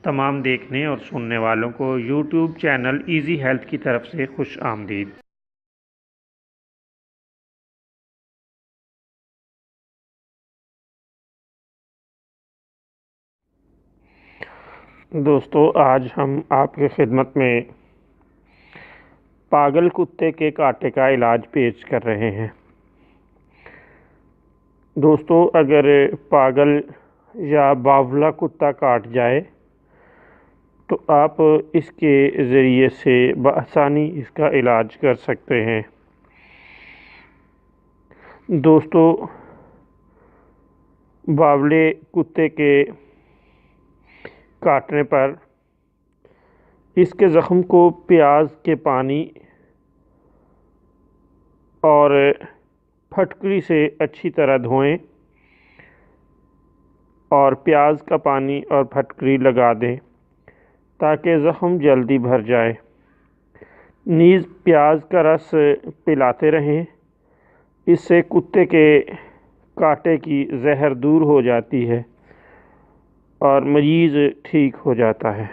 تمام دیکھنے اور سننے والوں کو یوٹیوب چینل ایزی ہیلتھ کی طرف سے خوش آمدید۔ دوستو، آج ہم آپ کی خدمت میں پاگل کتے کے کاٹے کا علاج پیش کر رہے ہیں۔ دوستو، اگر پاگل یا باولا کتا کاٹ جائے تو آپ اس کے ذریعے سے بآسانی اس کا علاج کر سکتے ہیں۔ دوستو، باولے کتے کے کاٹنے پر اس کے زخم کو پیاز کے پانی اور پھٹکری سے اچھی طرح دھوئیں اور پیاز کا پانی اور پھٹکری لگا دیں تاکہ زخم جلدی بھر جائے۔ نیز پیاز کا رس پلاتے رہیں، اس سے کتے کے کاٹے کی زہر دور ہو جاتی ہے اور مریض ٹھیک ہو جاتا ہے۔